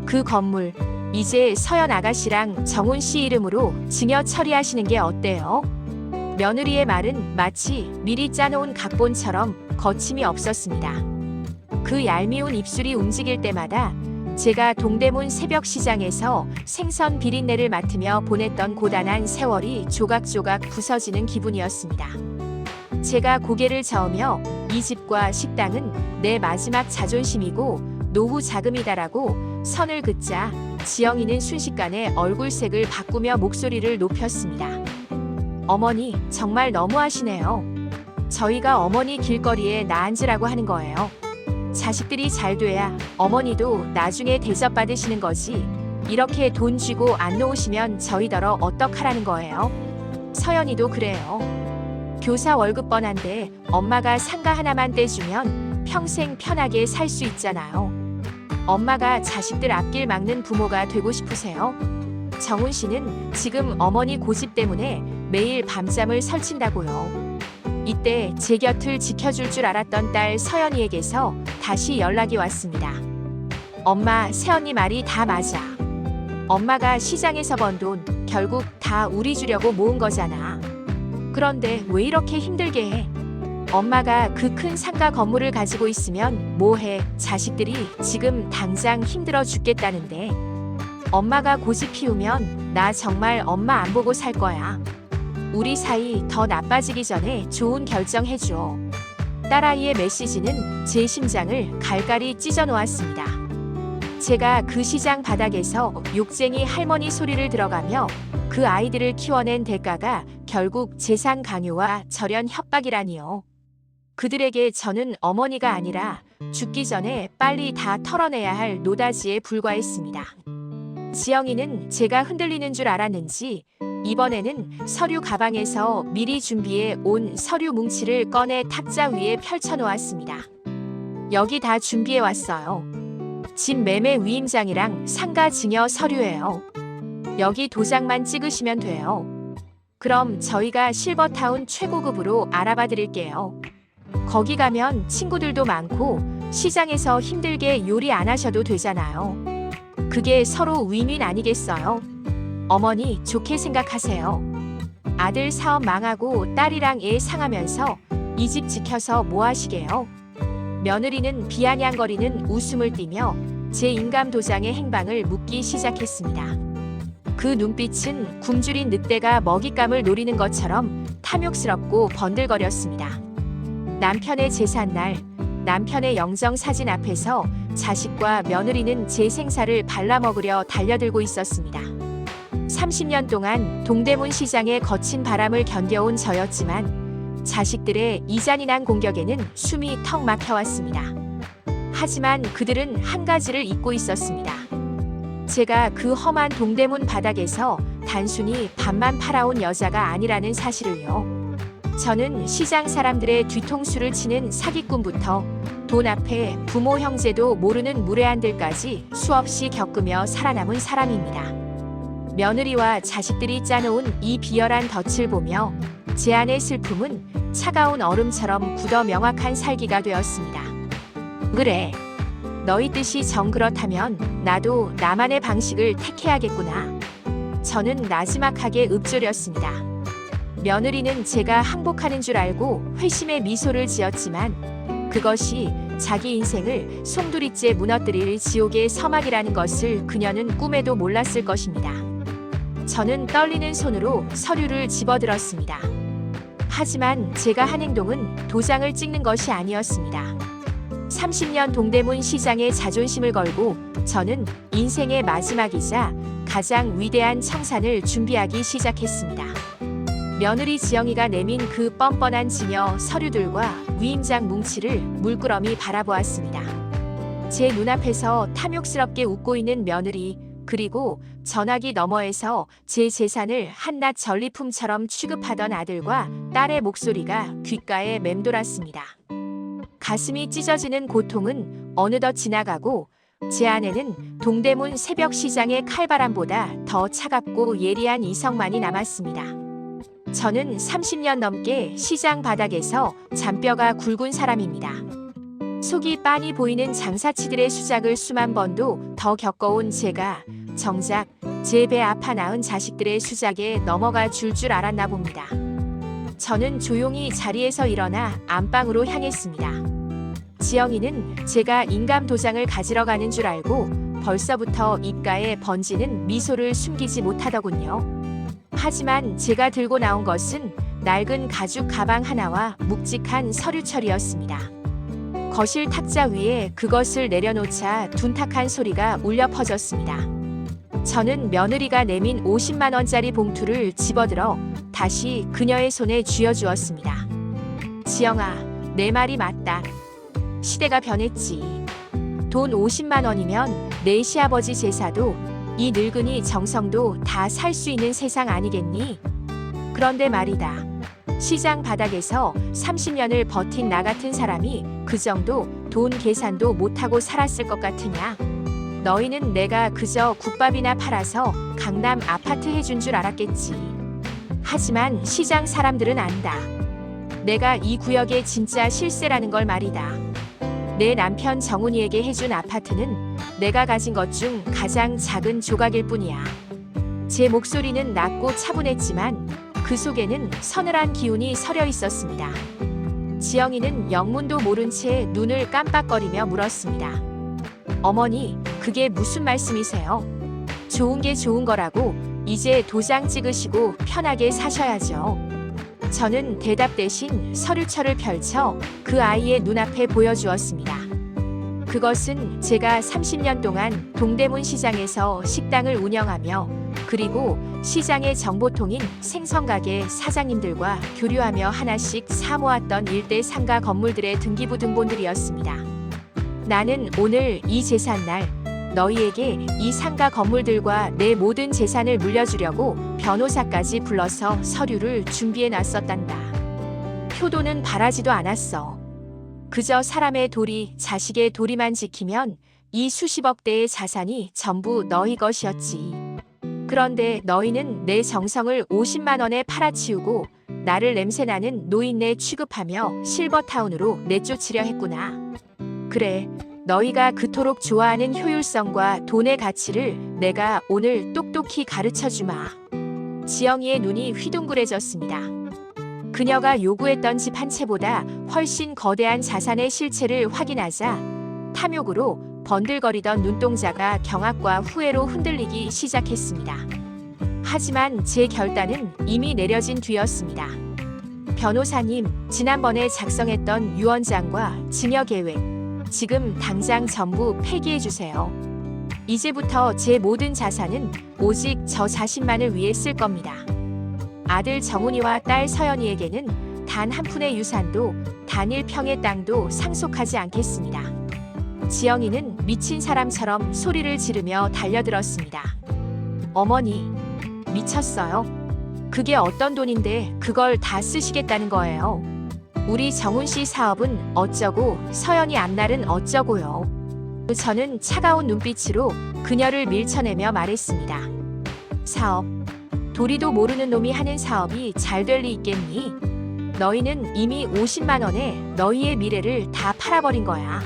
그 건물 이제 서연 아가씨랑 정훈 씨 이름으로 증여 처리하시는 게 어때요? 며느리의 말은 마치 미리 짜놓은 각본처럼 거침이 없었습니다. 그 얄미운 입술이 움직일 때마다 제가 동대문 새벽 시장에서 생선 비린내를 맡으며 보냈던 고단한 세월이 조각조각 부서지는 기분이었습니다. 제가 고개를 저으며 이 집과 식당은 내 마지막 자존심이고 노후 자금이다라고 선을 긋자 지영이는 순식간에 얼굴색을 바꾸며 목소리를 높였습니다. 어머니, 정말 너무하시네요. 저희가 어머니 길거리에 나앉으라고 하는 거예요. 자식들이 잘 돼야 어머니도 나중에 대접받으시는 거지. 이렇게 돈 쥐고 안 놓으시면 저희더러 어떡하라는 거예요. 서연이도 그래요. 교사 월급 뻔한데 엄마가 상가 하나만 떼주면 평생 편하게 살 수 있잖아요. 엄마가 자식들 앞길 막는 부모가 되고 싶으세요? 정훈 씨는 지금 어머니 고집 때문에 매일 밤잠을 설친다고요. 이때 제 곁을 지켜줄 줄 알았던 딸 서연이에게서 다시 연락이 왔습니다. 엄마, 새언니 말이 다 맞아. 엄마가 시장에서 번 돈 결국 다 우리 주려고 모은 거잖아. 그런데 왜 이렇게 힘들게 해? 엄마가 그 큰 상가 건물을 가지고 있으면 뭐해? 자식들이 지금 당장 힘들어 죽겠다는데. 엄마가 고집 피우면 나 정말 엄마 안 보고 살 거야. 우리 사이 더 나빠지기 전에 좋은 결정해줘. 딸아이의 메시지는 제 심장을 갈갈이 찢어 놓았습니다. 제가 그 시장 바닥에서 욕쟁이 할머니 소리를 들어가며 그 아이들을 키워낸 대가가 결국 재산 강요와 절연 협박이라니요. 그들에게 저는 어머니가 아니라 죽기 전에 빨리 다 털어내야 할 노다지에 불과했습니다. 지영이는 제가 흔들리는 줄 알았는지 이번에는 서류 가방에서 미리 준비해 온 서류 뭉치를 꺼내 탁자 위에 펼쳐놓았습니다. 여기 다 준비해 왔어요. 집 매매 위임장이랑 상가 증여 서류예요. 여기 도장만 찍으시면 돼요. 그럼 저희가 실버타운 최고급으로 알아봐 드릴게요. 거기 가면 친구들도 많고 시장에서 힘들게 요리 안 하셔도 되잖아요. 그게 서로 윈윈 아니겠어요? 어머니 좋게 생각하세요. 아들 사업 망하고 딸이랑 애 상하면서 이 집 지켜서 뭐 하시게요? 며느리는 비아냥거리는 웃음을 띠며 제 인감 도장의 행방을 묻기 시작했습니다. 그 눈빛은 굶주린 늑대가 먹잇감을 노리는 것처럼 탐욕스럽고 번들거렸습니다. 남편의 제삿날, 남편의 영정사진 앞에서 자식과 며느리는 제 생사를 발라먹으려 달려들고 있었습니다. 30년 동안 동대문 시장의 거친 바람을 견뎌온 저였지만 자식들의 이잔인한 공격에는 숨이 턱 막혀왔습니다. 하지만 그들은 한 가지를 잊고 있었습니다. 제가 그 험한 동대문 바닥에서 단순히 밥만 팔아온 여자가 아니라는 사실을요. 저는 시장 사람들의 뒤통수를 치는 사기꾼부터 돈 앞에 부모 형제도 모르는 무례한들까지 수없이 겪으며 살아남은 사람입니다. 며느리와 자식들이 짜놓은 이 비열한 덫을 보며 제 안의 슬픔은 차가운 얼음처럼 굳어 명확한 살기가 되었습니다. 그래, 너희 뜻이 정 그렇다면 나도 나만의 방식을 택해야겠구나. 저는 나지막하게 읊조렸습니다. 며느리는 제가 항복하는 줄 알고 회심의 미소를 지었지만 그것이 자기 인생을 송두리째 무너뜨릴 지옥의 서막이라는 것을 그녀는 꿈에도 몰랐을 것입니다. 저는 떨리는 손으로 서류를 집어들었습니다. 하지만 제가 한 행동은 도장을 찍는 것이 아니었습니다. 30년 동대문 시장의 자존심을 걸고 저는 인생의 마지막이자 가장 위대한 청산을 준비하기 시작했습니다. 며느리 지영이가 내민 그 뻔뻔한 증여 서류들과 위임장 뭉치를 물끄러미 바라보았습니다. 제 눈앞에서 탐욕스럽게 웃고 있는 며느리, 그리고 전화기 너머에서 제 재산을 한낱 전리품처럼 취급하던 아들과 딸의 목소리가 귓가에 맴돌았습니다. 가슴이 찢어지는 고통은 어느덧 지나가고 제 안에는 동대문 새벽 시장의 칼바람보다 더 차갑고 예리한 이성만이 남았습니다. 저는 30년 넘게 시장 바닥에서 잔뼈가 굵은 사람입니다. 속이 빤히 보이는 장사치들의 수작을 수만 번도 더 겪어온 제가 정작 제 배 아파 낳은 자식들의 수작에 넘어가 줄 알았나 봅니다. 저는 조용히 자리에서 일어나 안방으로 향했습니다. 지영이는 제가 인감 도장을 가지러 가는 줄 알고 벌써부터 입가에 번지는 미소를 숨기지 못하더군요. 하지만 제가 들고 나온 것은 낡은 가죽 가방 하나와 묵직한 서류철이었습니다. 거실 탁자 위에 그것을 내려놓자 둔탁한 소리가 울려 퍼졌습니다. 저는 며느리가 내민 50만 원짜리 봉투를 집어들어 다시 그녀의 손에 쥐어주었습니다. 지영아, 내 말이 맞다. 시대가 변했지. 돈 50만 원이면 내 시아버지 제사도 이 늙은이 정성도 다 살 수 있는 세상 아니겠니? 그런데 말이다. 시장 바닥에서 30년을 버틴 나 같은 사람이 그 정도 돈 계산도 못하고 살았을 것 같으냐? 너희는 내가 그저 국밥이나 팔아서 강남 아파트 해준 줄 알았겠지. 하지만 시장 사람들은 안다. 내가 이 구역의 진짜 실세라는 걸 말이다. 내 남편 정훈이에게 해준 아파트는 내가 가진 것 중 가장 작은 조각일 뿐이야. 제 목소리는 낮고 차분했지만 그 속에는 서늘한 기운이 서려 있었습니다. 지영이는 영문도 모른 채 눈을 깜빡거리며 물었습니다. 어머니, 그게 무슨 말씀이세요? 좋은 게 좋은 거라고 이제 도장 찍으시고 편하게 사셔야죠. 저는 대답 대신 서류철을 펼쳐 그 아이의 눈앞에 보여주었습니다. 그것은 제가 30년 동안 동대문 시장에서 식당을 운영하며 그리고 시장의 정보통인 생선가게 사장님들과 교류하며 하나씩 사모았던 일대 상가 건물들의 등기부 등본들이었습니다. 나는 오늘 이 제삿날 너희에게 이 상가 건물들과 내 모든 재산을 물려주려고 변호사까지 불러서 서류를 준비해 놨었단다. 효도는 바라지도 않았어. 그저 사람의 도리, 자식의 도리만 지키면 이 수십억 대의 자산이 전부 너희 것이었지. 그런데 너희는 내 정성을 50만 원에 팔아치우고 나를 냄새나는 노인네 취급하며 실버타운으로 내쫓으려 했구나. 그래, 너희가 그토록 좋아하는 효율성과 돈의 가치를 내가 오늘 똑똑히 가르쳐주마. 지영이의 눈이 휘둥그레졌습니다. 그녀가 요구했던 집 한 채보다 훨씬 거대한 자산의 실체를 확인하자 탐욕으로 번들거리던 눈동자가 경악과 후회로 흔들리기 시작했습니다. 하지만 제 결단은 이미 내려진 뒤였습니다. 변호사님, 지난번에 작성했던 유언장과 증여계획, 지금 당장 전부 폐기해주세요. 이제부터 제 모든 자산은 오직 저 자신만을 위해 쓸 겁니다. 아들 정훈이와 딸 서연이에게는 단 한 푼의 유산도 단 1평의 땅도 상속하지 않겠습니다. 지영이는 미친 사람처럼 소리를 지르며 달려들었습니다. 어머니, 미쳤어요? 그게 어떤 돈인데 그걸 다 쓰시겠다는 거예요? 우리 정훈 씨 사업은 어쩌고 서연이 앞날은 어쩌고요. 저는 차가운 눈빛으로 그녀를 밀쳐내며 말했습니다. 사업, 도리도 모르는 놈이 하는 사업이 잘 될 리 있겠니? 너희는 이미 50만 원에 너희의 미래를 다 팔아버린 거야.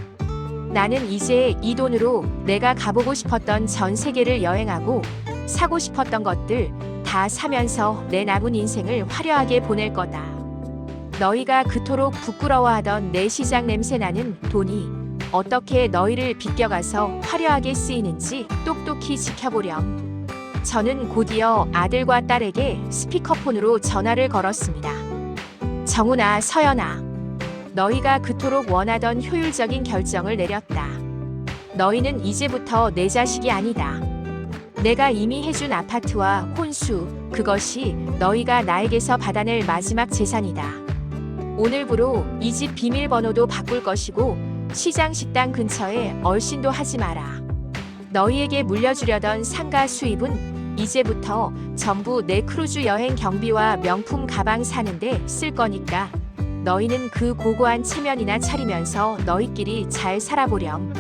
나는 이제 이 돈으로 내가 가보고 싶었던 전 세계를 여행하고 사고 싶었던 것들 다 사면서 내 남은 인생을 화려하게 보낼 거다. 너희가 그토록 부끄러워하던 내 시장 냄새나는 돈이 어떻게 너희를 비껴가서 화려하게 쓰이는지 똑똑히 지켜보렴. 저는 곧이어 아들과 딸에게 스피커폰으로 전화를 걸었습니다. 정훈아, 서연아, 너희가 그토록 원하던 효율적인 결정을 내렸다. 너희는 이제부터 내 자식이 아니다. 내가 이미 해준 아파트와 혼수, 그것이 너희가 나에게서 받아낼 마지막 재산이다. 오늘부로 이 집 비밀번호도 바꿀 것이고 시장 식당 근처에 얼씬도 하지 마라. 너희에게 물려주려던 상가 수입은 이제부터 전부 내 크루즈 여행 경비와 명품 가방 사는데 쓸 거니까 너희는 그 고고한 체면이나 차리면서 너희끼리 잘 살아보렴.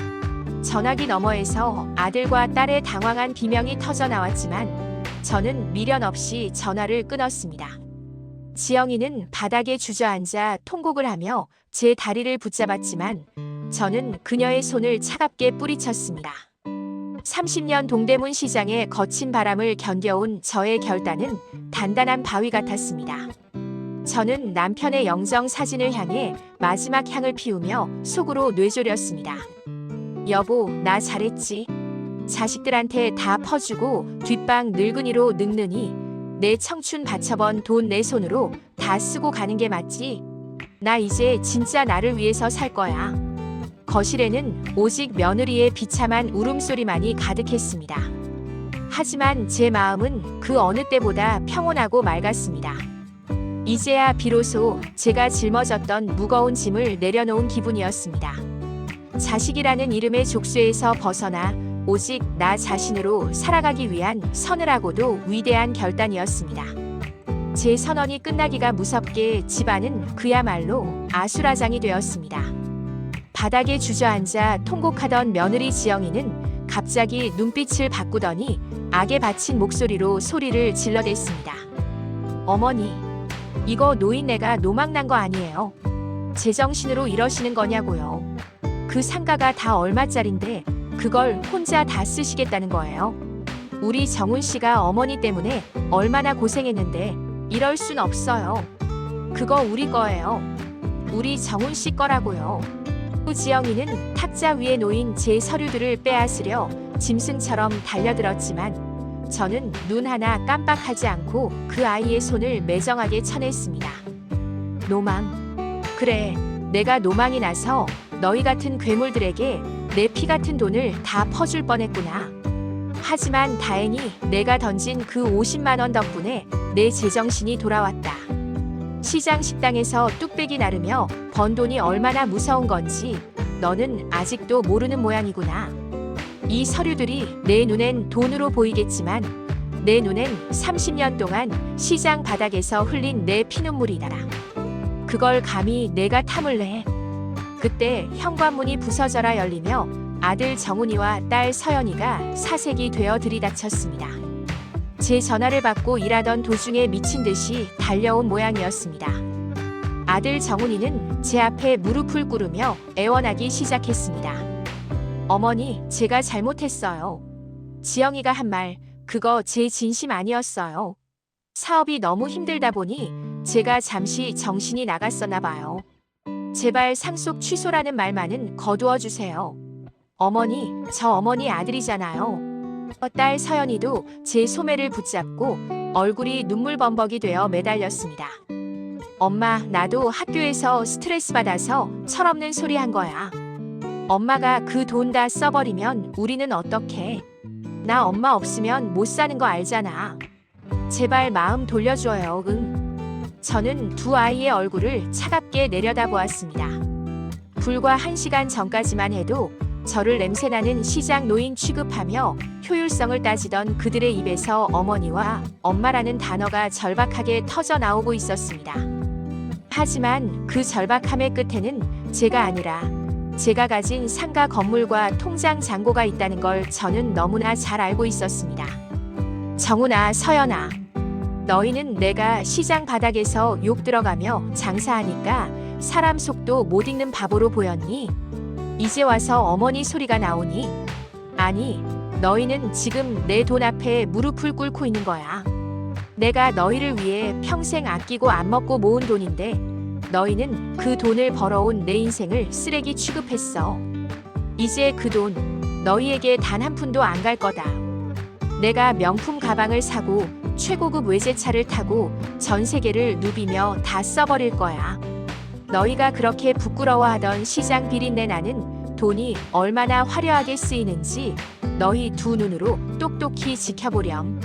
전화기 너머에서 아들과 딸의 당황한 비명이 터져 나왔지만 저는 미련 없이 전화를 끊었습니다. 지영이는 바닥에 주저앉아 통곡을 하며 제 다리를 붙잡았지만 저는 그녀의 손을 차갑게 뿌리쳤습니다. 30년 동대문 시장의 거친 바람을 견뎌온 저의 결단은 단단한 바위 같았습니다. 저는 남편의 영정 사진을 향해 마지막 향을 피우며 속으로 뇌조렸습니다. 여보, 나 잘했지. 자식들한테 다 퍼주고 뒷방 늙은이로 늙느니 내 청춘 바쳐번 돈 내 손으로 다 쓰고 가는 게 맞지? 나 이제 진짜 나를 위해서 살 거야. 거실에는 오직 며느리의 비참한 울음소리만이 가득했습니다. 하지만 제 마음은 그 어느 때보다 평온하고 맑았습니다. 이제야 비로소 제가 짊어졌던 무거운 짐을 내려놓은 기분이었습니다. 자식이라는 이름의 족쇄에서 벗어나 오직 나 자신으로 살아가기 위한 서늘하고도 위대한 결단이었습니다. 제 선언이 끝나기가 무섭게 집안은 그야말로 아수라장이 되었습니다. 바닥에 주저앉아 통곡하던 며느리 지영이는 갑자기 눈빛을 바꾸더니 악에 바친 목소리로 소리를 질러댔습니다. 어머니, 이거 노인네가 노망난 거 아니에요? 제정신으로 이러시는 거냐고요. 그 상가가 다 얼마짜린데 그걸 혼자 다 쓰시겠다는 거예요? 우리 정훈 씨가 어머니 때문에 얼마나 고생했는데 이럴 순 없어요. 그거 우리 거예요. 우리 정훈 씨 거라고요. 지영이는 탁자 위에 놓인 제 서류들을 빼앗으려 짐승처럼 달려들었지만 저는 눈 하나 깜빡하지 않고 그 아이의 손을 매정하게 쳐냈습니다. 노망. 그래, 내가 노망이 나서 너희 같은 괴물들에게 내 피 같은 돈을 다 퍼줄 뻔했구나. 하지만 다행히 내가 던진 그 50만 원 덕분에 내 제정신이 돌아왔다. 시장 식당에서 뚝배기 나르며 번 돈이 얼마나 무서운 건지 너는 아직도 모르는 모양이구나. 이 서류들이 내 눈엔 돈으로 보이겠지만 내 눈엔 30년 동안 시장 바닥에서 흘린 내 피눈물이다. 그걸 감히 내가 탐을래. 그때 현관문이 부서져라 열리며 아들 정훈이와 딸 서연이가 사색이 되어 들이닥쳤습니다. 제 전화를 받고 일하던 도중에 미친 듯이 달려온 모양이었습니다. 아들 정훈이는 제 앞에 무릎을 꿇으며 애원하기 시작했습니다. 어머니, 제가 잘못했어요. 지영이가 한 말, 그거 제 진심 아니었어요. 사업이 너무 힘들다 보니 제가 잠시 정신이 나갔었나 봐요. 제발 상속 취소라는 말만은 거두어 주세요. 어머니, 저 어머니 아들이잖아요. 딸 서연이도 제 소매를 붙잡고 얼굴이 눈물범벅이 되어 매달렸습니다. 엄마, 나도 학교에서 스트레스 받아서 철없는 소리 한 거야. 엄마가 그 돈 다 써버리면 우리는 어떡해? 나 엄마 없으면 못 사는 거 알잖아. 제발 마음 돌려줘요, 응. 저는 두 아이의 얼굴을 차갑게 내려다보았습니다. 불과 1시간 전까지만 해도 저를 냄새나는 시장 노인 취급하며 효율성을 따지던 그들의 입에서 어머니와 엄마라는 단어가 절박하게 터져 나오고 있었습니다. 하지만 그 절박함의 끝에는 제가 아니라 제가 가진 상가 건물과 통장 잔고가 있다는 걸 저는 너무나 잘 알고 있었습니다. 정훈아, 서연아, 너희는 내가 시장 바닥에서 욕 들어가며 장사하니까 사람 속도 못 읽는 바보로 보였니? 이제 와서 어머니 소리가 나오니? 아니, 너희는 지금 내 돈 앞에 무릎을 꿇고 있는 거야. 내가 너희를 위해 평생 아끼고 안 먹고 모은 돈인데 너희는 그 돈을 벌어온 내 인생을 쓰레기 취급했어. 이제 그 돈 너희에게 단 한 푼도 안 갈 거다. 내가 명품 가방을 사고 최고급 외제차를 타고 전 세계를 누비며 다 써버릴 거야. 너희가 그렇게 부끄러워하던 시장 비린내 나는 돈이 얼마나 화려하게 쓰이는지 너희 두 눈으로 똑똑히 지켜보렴.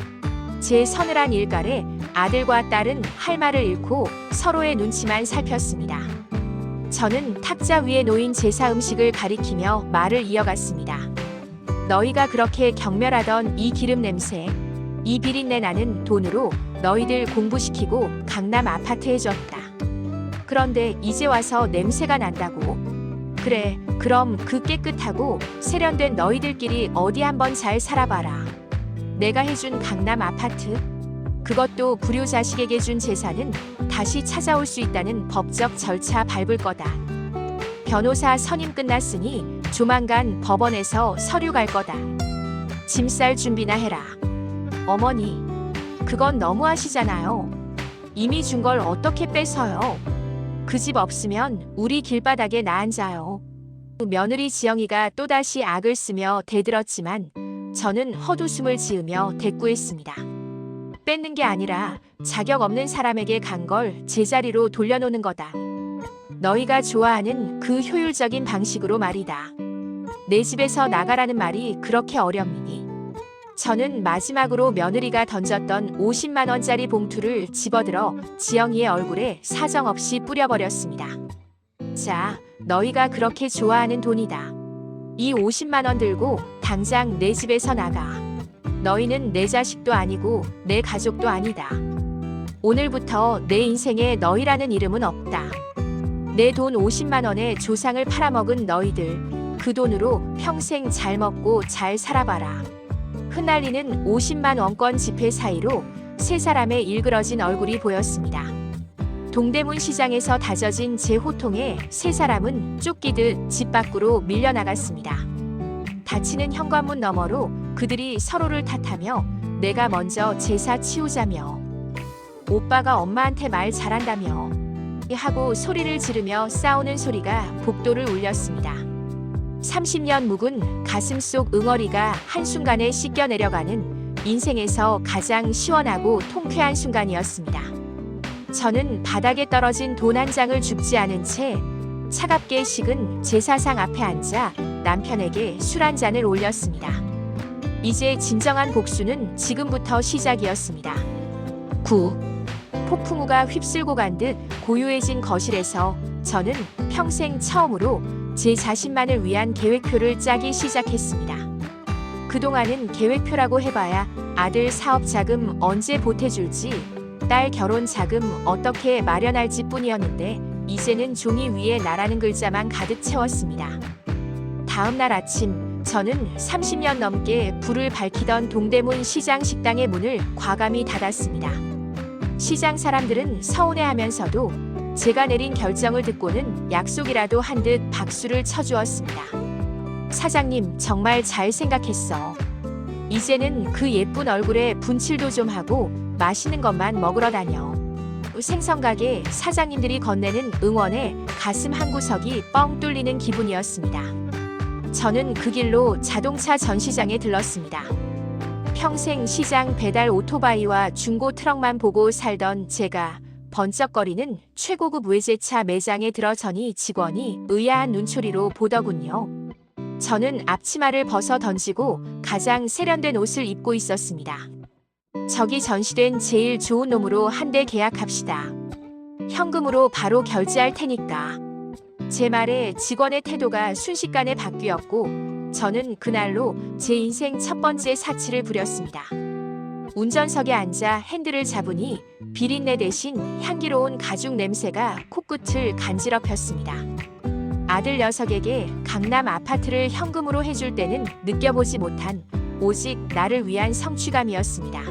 제 서늘한 일갈에 아들과 딸은 할 말을 잃고 서로의 눈치만 살폈습니다. 저는 탁자 위에 놓인 제사 음식을 가리키며 말을 이어갔습니다. 너희가 그렇게 경멸하던 이 기름 냄새, 이 비린내 나는 돈으로 너희들 공부시키고 강남 아파트 해줬다. 그런데 이제 와서 냄새가 난다고? 그래, 그럼 그 깨끗하고 세련된 너희들끼리 어디 한번 잘 살아봐라. 내가 해준 강남 아파트, 그것도 불효 자식에게 준 재산은 다시 찾아올 수 있다는 법적 절차 밟을 거다. 변호사 선임 끝났으니 조만간 법원에서 서류 갈 거다. 짐 쌀 준비나 해라. 어머니, 그건 너무하시잖아요. 이미 준 걸 어떻게 뺏어요? 그 집 없으면 우리 길바닥에 나 앉아요. 며느리 지영이가 또다시 악을 쓰며 대들었지만 저는 헛웃음을 지으며 대꾸했습니다. 뺏는 게 아니라 자격 없는 사람에게 간 걸 제자리로 돌려놓는 거다. 너희가 좋아하는 그 효율적인 방식으로 말이다. 내 집에서 나가라는 말이 그렇게 어렵니? 저는 마지막으로 며느리가 던졌던 50만 원짜리 봉투를 집어들어 지영이의 얼굴에 사정없이 뿌려버렸습니다. 자, 너희가 그렇게 좋아하는 돈이다. 이 50만 원 들고 당장 내 집에서 나가. 너희는 내 자식도 아니고 내 가족도 아니다. 오늘부터 내 인생에 너희라는 이름은 없다. 내 돈 50만 원에 조상을 팔아먹은 너희들, 그 돈으로 평생 잘 먹고 잘 살아봐라. 흩날리는 50만 원권 지폐 사이로 세 사람의 일그러진 얼굴이 보였습니다. 동대문 시장에서 다져진 제 호통에 세 사람은 쫓기듯 집 밖으로 밀려나갔습니다. 닫히는 현관문 너머로 그들이 서로를 탓하며 내가 먼저 제사 치우자며 오빠가 엄마한테 말 잘한다며 하고 소리를 지르며 싸우는 소리가 복도를 울렸습니다. 30년 묵은 가슴 속 응어리가 한순간에 씻겨 내려가는 인생에서 가장 시원하고 통쾌한 순간이었습니다. 저는 바닥에 떨어진 돈 한 장을 줍지 않은 채 차갑게 식은 제사상 앞에 앉아 남편에게 술 한 잔을 올렸습니다. 이제 진정한 복수는 지금부터 시작이었습니다. 9. 폭풍우가 휩쓸고 간 듯 고요해진 거실에서 저는 평생 처음으로 제 자신만을 위한 계획표를 짜기 시작했습니다. 그동안은 계획표라고 해봐야 아들 사업 자금 언제 보태줄지, 딸 결혼 자금 어떻게 마련할지 뿐이었는데 이제는 종이 위에 나라는 글자만 가득 채웠습니다. 다음 날 아침 저는 30년 넘게 불을 밝히던 동대문 시장 식당의 문을 과감히 닫았습니다. 시장 사람들은 서운해하면서도 제가 내린 결정을 듣고는 약속이라도 한 듯 박수를 쳐주었습니다. 사장님, 정말 잘 생각했어. 이제는 그 예쁜 얼굴에 분칠도 좀 하고 맛있는 것만 먹으러 다녀. 생선가게 사장님들이 건네는 응원에 가슴 한구석이 뻥 뚫리는 기분이었습니다. 저는 그 길로 자동차 전시장에 들렀습니다. 평생 시장 배달 오토바이와 중고 트럭만 보고 살던 제가 번쩍거리는 최고급 외제차 매장에 들어서니 직원이 의아한 눈초리로 보더군요. 저는 앞치마를 벗어 던지고 가장 세련된 옷을 입고 있었습니다. 저기 전시된 제일 좋은 놈으로 한 대 계약합시다. 현금으로 바로 결제할 테니까. 제 말에 직원의 태도가 순식간에 바뀌었고 저는 그날로 제 인생 첫 번째 사치를 부렸습니다. 운전석에 앉아 핸들을 잡으니 비린내 대신 향기로운 가죽 냄새가 코끝을 간지럽혔습니다. 아들 녀석에게 강남 아파트를 현금으로 해줄 때는 느껴보지 못한 오직 나를 위한 성취감이었습니다.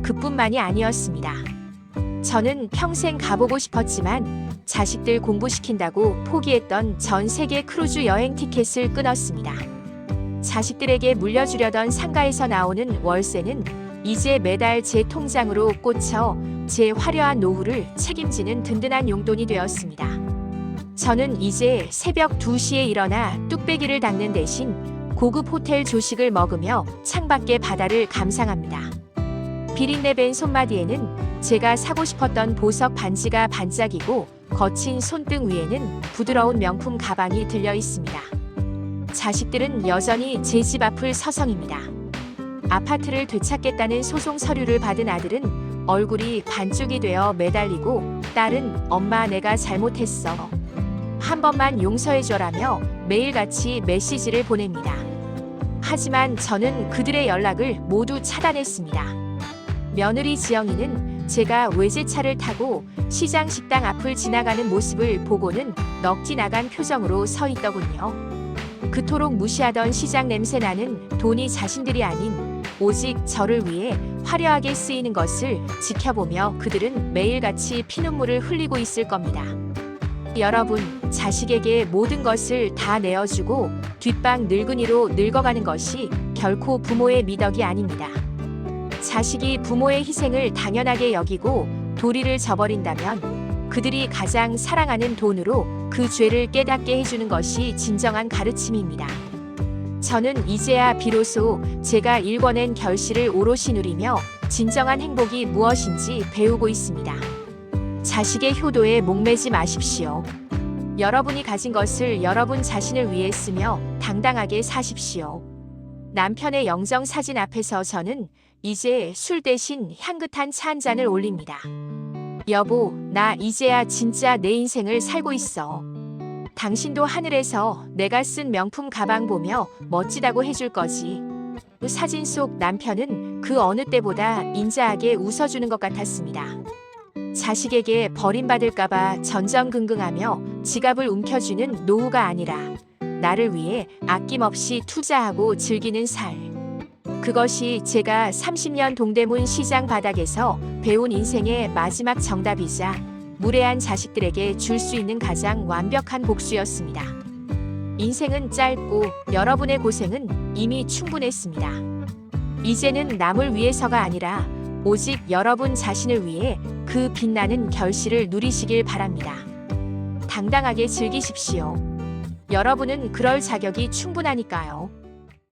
그뿐만이 아니었습니다. 저는 평생 가보고 싶었지만 자식들 공부시킨다고 포기했던 전 세계 크루즈 여행 티켓을 끊었습니다. 자식들에게 물려주려던 상가에서 나오는 월세는 이제 매달 제 통장으로 꽂혀 제 화려한 노후를 책임지는 든든한 용돈이 되었습니다. 저는 이제 새벽 2시에 일어나 뚝배기를 닦는 대신 고급 호텔 조식을 먹으며 창밖의 바다를 감상합니다. 비린내 밴 손마디에는 제가 사고 싶었던 보석 반지가 반짝이고 거친 손등 위에는 부드러운 명품 가방이 들려 있습니다. 자식들은 여전히 제 집 앞을 서성입니다. 아파트를 되찾겠다는 소송 서류를 받은 아들은 얼굴이 반쪽이 되어 매달리고 딸은 엄마 내가 잘못했어. 한 번만 용서해줘라며 매일같이 메시지를 보냅니다. 하지만 저는 그들의 연락을 모두 차단했습니다. 며느리 지영이는 제가 외제차를 타고 시장 식당 앞을 지나가는 모습을 보고는 넋이 나간 표정으로 서 있더군요. 그토록 무시하던 시장 냄새나는 돈이 자신들이 아닌 오직 저를 위해 화려하게 쓰이는 것을 지켜보며 그들은 매일같이 피눈물을 흘리고 있을 겁니다. 여러분, 자식에게 모든 것을 다 내어주고 뒷방 늙은이로 늙어가는 것이 결코 부모의 미덕이 아닙니다. 자식이 부모의 희생을 당연하게 여기고 도리를 저버린다면 그들이 가장 사랑하는 돈으로 그 죄를 깨닫게 해주는 것이 진정한 가르침입니다. 저는 이제야 비로소 제가 일궈낸 결실을 오롯이 누리며 진정한 행복이 무엇인지 배우고 있습니다. 자식의 효도에 목매지 마십시오. 여러분이 가진 것을 여러분 자신을 위해 쓰며 당당하게 사십시오. 남편의 영정 사진 앞에서 저는 이제 술 대신 향긋한 차 한 잔을 올립니다. 여보, 나 이제야 진짜 내 인생을 살고 있어. 당신도 하늘에서 내가 쓴 명품 가방 보며 멋지다고 해줄 거지. 사진 속 남편은 그 어느 때보다 인자하게 웃어주는 것 같았습니다. 자식에게 버림받을까봐 전전긍긍하며 지갑을 움켜쥐는 노후가 아니라 나를 위해 아낌없이 투자하고 즐기는 삶. 그것이 제가 30년 동대문 시장 바닥에서 배운 인생의 마지막 정답이자 무례한 자식들에게 줄 수 있는 가장 완벽한 복수였습니다. 인생은 짧고 여러분의 고생은 이미 충분했습니다. 이제는 남을 위해서가 아니라 오직 여러분 자신을 위해 그 빛나는 결실을 누리시길 바랍니다. 당당하게 즐기십시오. 여러분은 그럴 자격이 충분하니까요.